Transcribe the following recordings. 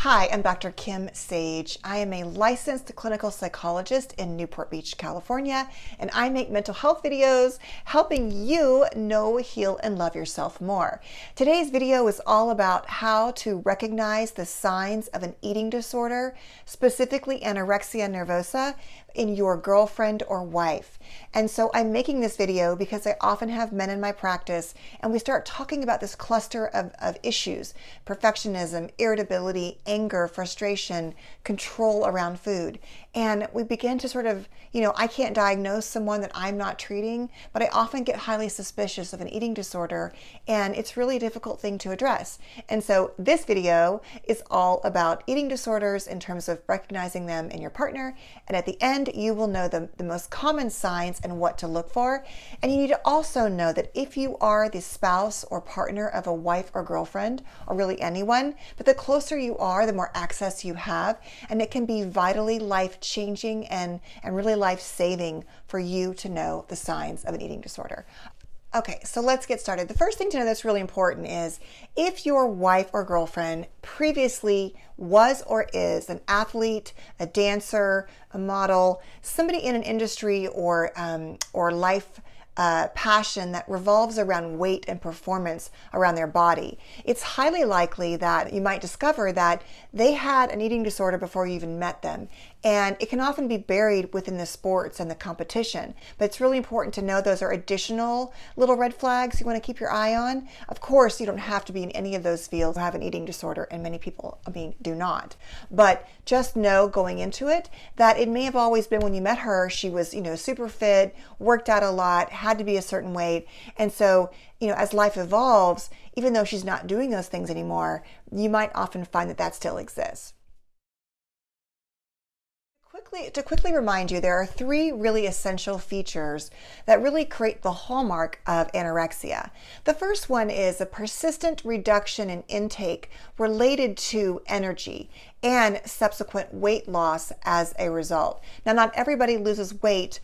Hi, I'm Dr. Kim Sage. I am a licensed clinical psychologist in Newport Beach, California, and I make mental health videos helping you know, heal, and love yourself more. Today's video is all about how to recognize the signs of an eating disorder, specifically anorexia nervosa, in your girlfriend or wife. And so I'm making this video because I often have men in my practice and we start talking about this cluster of issues: perfectionism, irritability, anger, frustration, control around food. And we begin to sort of, I can't diagnose someone that I'm not treating, but I often get highly suspicious of an eating disorder, and it's really a difficult thing to address. And so this video is all about eating disorders in terms of recognizing them in your partner. And at the end, you will know the most common signs and what to look for. And you need to also know that if you are the spouse or partner of a wife or girlfriend, or really anyone, but the closer you are, the more access you have, and it can be vitally life-changing and really life-saving for you to know the signs of an eating disorder. Okay, so let's get started. The first thing to know that's really important is if your wife or girlfriend previously was or is an athlete, a dancer, a model, somebody in an industry or life passion that revolves around weight and performance around their body, it's highly likely that you might discover that they had an eating disorder before you even met them. And it can often be buried within the sports and the competition. But it's really important to know those are additional little red flags you want to keep your eye on. Of course, you don't have to be in any of those fields to have an eating disorder, and many people, do not. But just know going into it that it may have always been when you met her, she was, super fit, worked out a lot, had to be a certain weight. And so, as life evolves, even though she's not doing those things anymore, you might often find that still exists. To quickly remind you, there are three really essential features that really create the hallmark of anorexia. The first one is a persistent reduction in intake related to energy and subsequent weight loss as a result. Now, not everybody loses weight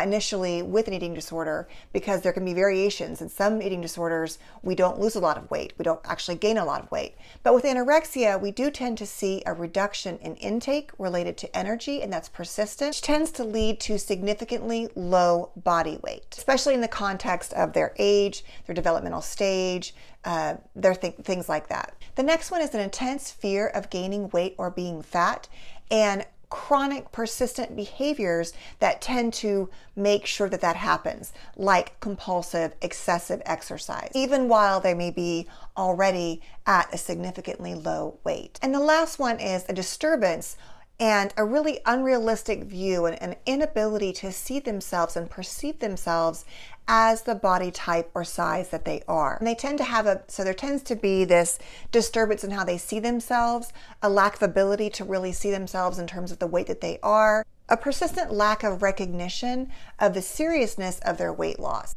initially with an eating disorder, because there can be variations. In some eating disorders, we don't lose a lot of weight. We don't actually gain a lot of weight. But with anorexia, we do tend to see a reduction in intake related to energy, and that's persistent, which tends to lead to significantly low body weight, especially in the context of their age, their developmental stage, things like that. The next one is an intense fear of gaining weight or being fat, and chronic persistent behaviors that tend to make sure that happens, like compulsive, excessive exercise, even while they may be already at a significantly low weight. And the last one is a disturbance and a really unrealistic view and an inability to see themselves and perceive themselves as the body type or size that they are. And they tend to have so there tends to be this disturbance in how they see themselves, a lack of ability to really see themselves in terms of the weight that they are, a persistent lack of recognition of the seriousness of their weight loss.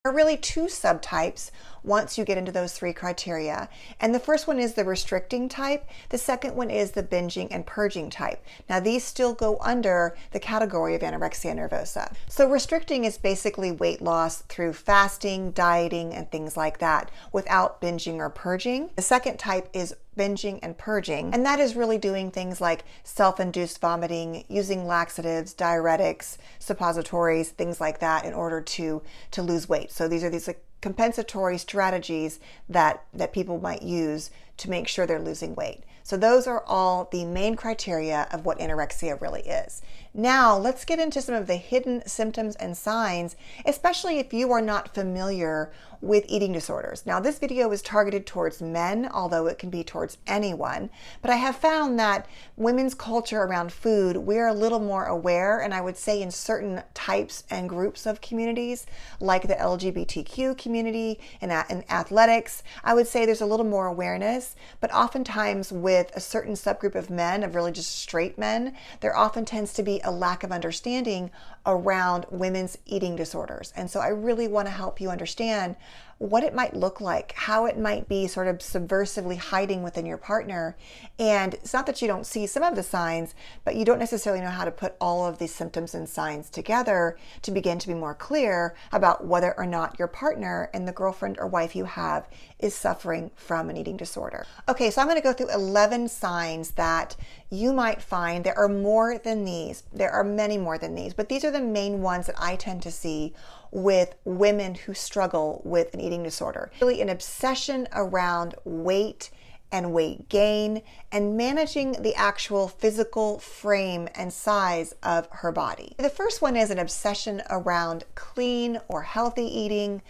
There are really two subtypes once you get into those three criteria. And the first one is the restricting type. The second one is the binging and purging type. Now, these still go under the category of anorexia nervosa. So restricting is basically weight loss through fasting, dieting, and things like that without binging or purging. The second type is binging and purging, and that is really doing things like self-induced vomiting, using laxatives, diuretics, suppositories, things like that in order to lose weight. So these are these compensatory strategies that people might use to make sure they're losing weight. So those are all the main criteria of what anorexia really is. Now let's get into some of the hidden symptoms and signs, especially if you are not familiar with eating disorders. Now, this video is targeted towards men, although it can be towards anyone. But I have found that women's culture around food, we're a little more aware, and I would say in certain types and groups of communities, like the LGBTQ community and in athletics, I would say there's a little more awareness. But oftentimes with a certain subgroup of men, of really just straight men, there often tends to be a lack of understanding around women's eating disorders. And so I really want to help you understand what it might look like, how it might be sort of subversively hiding within your partner. And it's not that you don't see some of the signs, but you don't necessarily know how to put all of these symptoms and signs together to begin to be more clear about whether or not your partner and the girlfriend or wife you have is suffering from an eating disorder. Okay, so I'm going to go through 11 signs that you might find. There are more than these. There are many more than these, but these are the main ones that I tend to see with women who struggle with an eating disorder. Really an obsession around weight and weight gain and managing the actual physical frame and size of her body. The first one is an obsession around clean or healthy eating,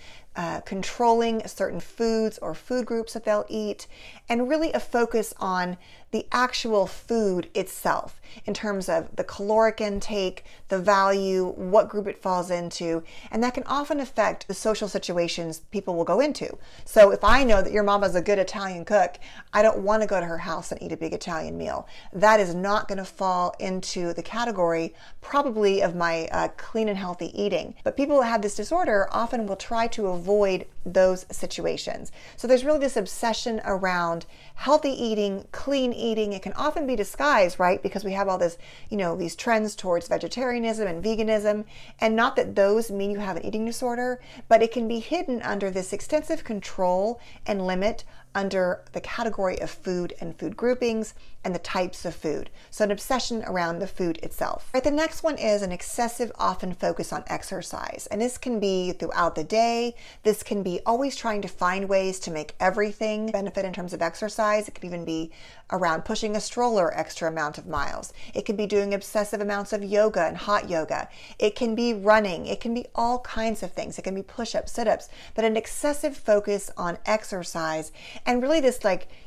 controlling certain foods or food groups that they'll eat, and really a focus on the actual food itself in terms of the caloric intake, the value, what group it falls into, and that can often affect the social situations people will go into. So if I know that your mama's a good Italian cook, I don't want to go to her house and eat a big Italian meal. That is not going to fall into the category probably of my clean and healthy eating. But people who have this disorder often will try to avoid those situations. So there's really this obsession around healthy eating, clean eating. It can often be disguised, right? Because we have all this, these trends towards vegetarianism and veganism. And not that those mean you have an eating disorder, but it can be hidden under this extensive control and limit under the category of food and food groupings and the types of food. So an obsession around the food itself. Right, the next one is an excessive, often focus on exercise. And this can be throughout the day. This can be always trying to find ways to make everything benefit in terms of exercise. It can even be around pushing a stroller extra amount of miles. It can be doing obsessive amounts of yoga and hot yoga. It can be running. It can be all kinds of things. It can be push-ups, sit-ups, but an excessive focus on exercise. And really this,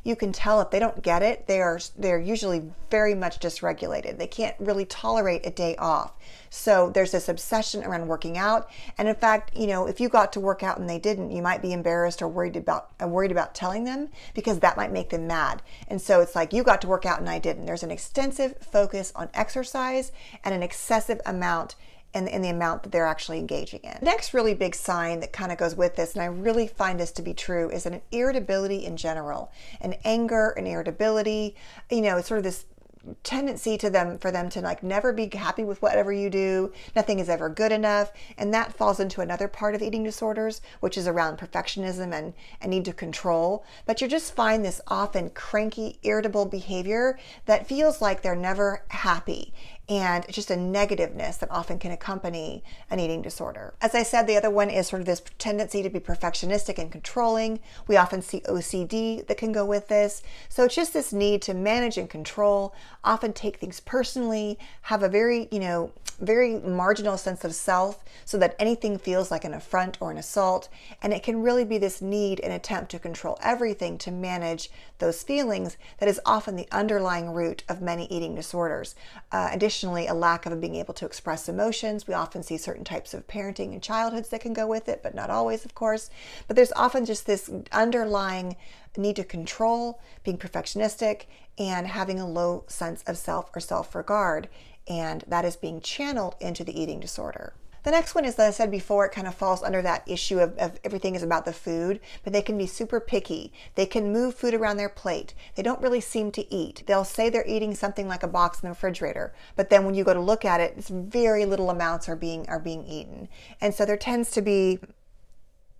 you can tell if they don't get it, they're usually very much dysregulated. They can't really tolerate a day off. So there's this obsession around working out. And in fact, if you got to work out and they didn't, you might be embarrassed or worried about telling them, because that might make them mad. And so it's like, you got to work out and I didn't. There's an extensive focus on exercise and an excessive amount in the amount that they're actually engaging in. Next really big sign that kind of goes with this, and I really find this to be true, is an irritability in general, an anger, an irritability. It's sort of this tendency for them to never be happy with whatever you do. Nothing is ever good enough. And that falls into another part of eating disorders, which is around perfectionism and need to control. But you just find this often cranky, irritable behavior that feels like they're never happy. And just a negativeness that often can accompany an eating disorder. As I said, the other one is sort of this tendency to be perfectionistic and controlling. We often see OCD that can go with this. So it's just this need to manage and control, often take things personally, have a very marginal sense of self, so that anything feels like an affront or an assault. And it can really be this need and attempt to control everything to manage those feelings that is often the underlying root of many eating disorders. Additionally, a lack of being able to express emotions. We often see certain types of parenting and childhoods that can go with it, but not always, of course. But there's often just this underlying need to control, being perfectionistic, and having a low sense of self or self-regard. And that is being channeled into the eating disorder. The next one is, that I said before, it kind of falls under that issue of everything is about the food, but they can be super picky. They can move food around their plate. They don't really seem to eat. They'll say they're eating something like a box in the refrigerator, but then when you go to look at it, it's very little amounts are being eaten. And so there tends to be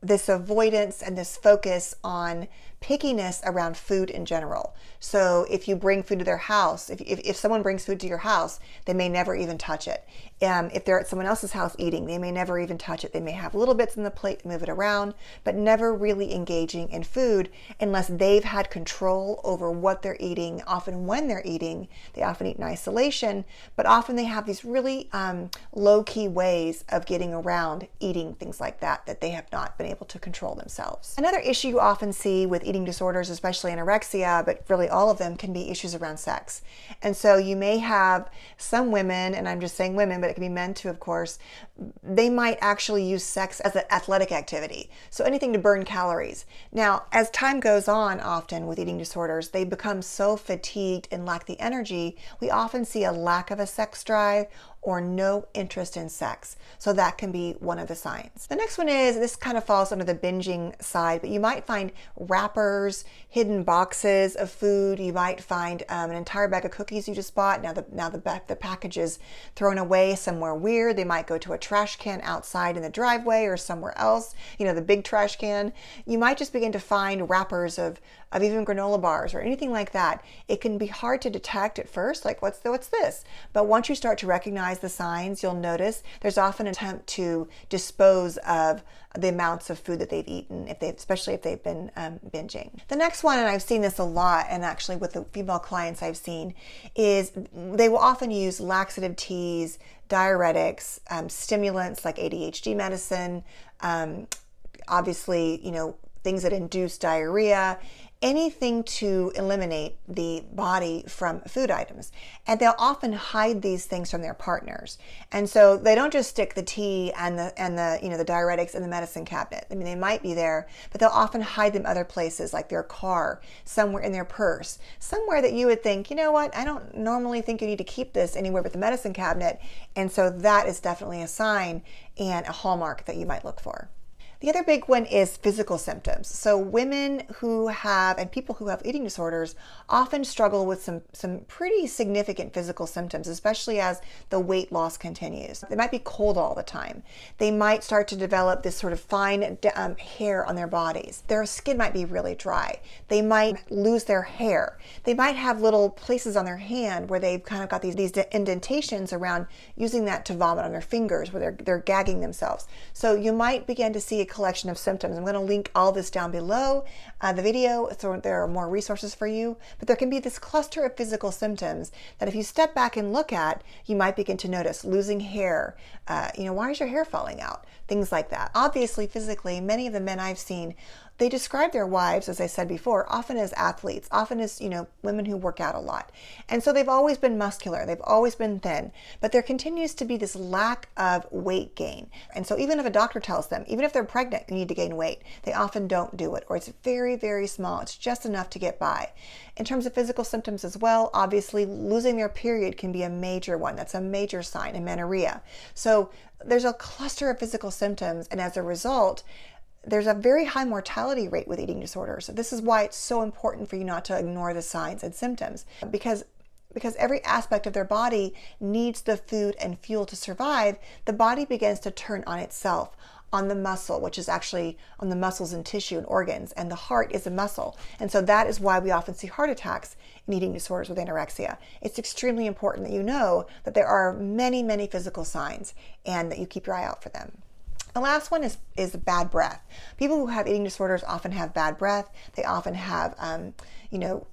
this avoidance and this focus on pickiness around food in general. So if you bring food to their house, if someone brings food to your house, they may never even touch it. If they're at someone else's house eating, they may never even touch it. They may have little bits in the plate, move it around, but never really engaging in food unless they've had control over what they're eating. Often when they're eating, they often eat in isolation, but often they have these really low-key ways of getting around eating things like that they have not been able to control themselves. Another issue you often see with eating eating disorders, especially anorexia, but really all of them, can be issues around sex. And so you may have some women, and I'm just saying women, but it can be men too, of course, they might actually use sex as an athletic activity. So anything to burn calories. Now, as time goes on, often with eating disorders, they become so fatigued and lack the energy, we often see a lack of a sex drive or no interest in sex. So that can be one of the signs. The next one is, this kind of falls under the binging side, but you might find wrappers, hidden boxes of food. You might find an entire bag of cookies you just bought. Now the package is thrown away somewhere weird. They might go to a trash can outside in the driveway or somewhere else, the big trash can. You might just begin to find wrappers of even granola bars or anything like that. It can be hard to detect at first, like what's this? But once you start to recognize the signs, you'll notice there's often an attempt to dispose of the amounts of food that they've eaten, especially if they've been binging. The next one, and I've seen this a lot, and actually with the female clients I've seen, is they will often use laxative teas, diuretics, stimulants like ADHD medicine, obviously, things that induce diarrhea, anything to eliminate the body from food items. And they'll often hide these things from their partners. And so they don't just stick the tea and the diuretics in the medicine cabinet. I mean, they might be there, but they'll often hide them other places, like their car, somewhere in their purse, somewhere that you would think, you know what, I don't normally think you need to keep this anywhere but the medicine cabinet. And so that is definitely a sign and a hallmark that you might look for. The other big one is physical symptoms. So women who have, and people who have eating disorders often struggle with some pretty significant physical symptoms, especially as the weight loss continues. They might be cold all the time. They might start to develop this sort of fine hair on their bodies. Their skin might be really dry. They might lose their hair. They might have little places on their hand where they've kind of got these indentations around using that to vomit on their fingers, where they're gagging themselves. So you might begin to see a collection of symptoms. I'm going to link all this down below the video, so there are more resources for you. But there can be this cluster of physical symptoms that if you step back and look at, you might begin to notice losing hair. Why is your hair falling out? Things like that. Obviously, physically, many of the men I've seen, they describe their wives, as I said before, often as athletes, often as, women who work out a lot. And so they've always been muscular, they've always been thin, but there continues to be this lack of weight gain. And so even if a doctor tells them, even if they're pregnant, you need to gain weight, they often don't do it, or it's very, very small. It's just enough to get by. In terms of physical symptoms as well, obviously losing their period can be a major one. That's a major sign, amenorrhea. So there's a cluster of physical symptoms, and as a result, there's a very high mortality rate with eating disorders. So this is why it's so important for you not to ignore the signs and symptoms, because every aspect of their body needs the food and fuel to survive. The body begins to turn on itself, on the muscle, which is actually on the muscles and tissue and organs, and the heart is a muscle. And so that is why we often see heart attacks in eating disorders with anorexia. It's extremely important that you know that there are many, many physical signs and that you keep your eye out for them. The last one is bad breath. People who have eating disorders often have bad breath. They often have,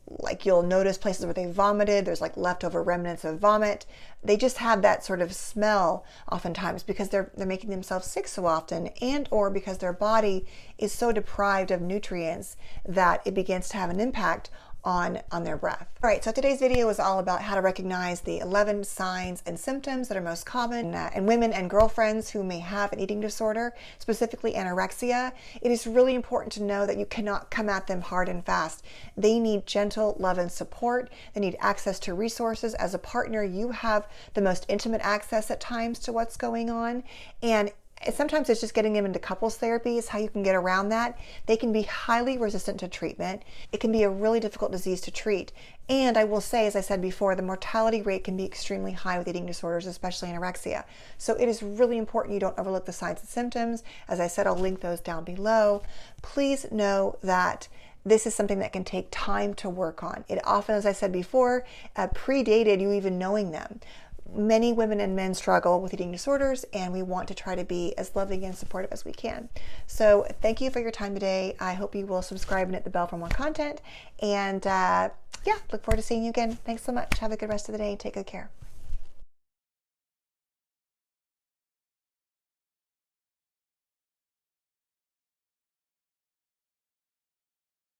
like you'll notice places where they vomited, there's like leftover remnants of vomit. They just have that sort of smell oftentimes because they're making themselves sick so often, and or because their body is so deprived of nutrients that it begins to have an impact on their breath. All right, so today's video is all about how to recognize the 11 signs and symptoms that are most common in women and girlfriends who may have an eating disorder, specifically anorexia. It is really important to know that you cannot come at them hard and fast. They need gentle love and support. They need access to resources. As a partner, you have the most intimate access at times to what's going on, and sometimes it's just getting them into couples therapy is how you can get around that. They can be highly resistant to treatment. It can be a really difficult disease to treat. And I will say, as I said before, the mortality rate can be extremely high with eating disorders, especially anorexia. So it is really important you don't overlook the signs and symptoms. As I said, I'll link those down below. Please know that this is something that can take time to work on. It often, as I said before, predated you even knowing them. Many women and men struggle with eating disorders, and we want to try to be as loving and supportive as we can. So thank you for your time today. I hope you will subscribe and hit the bell for more content. And look forward to seeing you again. Thanks so much. Have a good rest of the day. Take good care.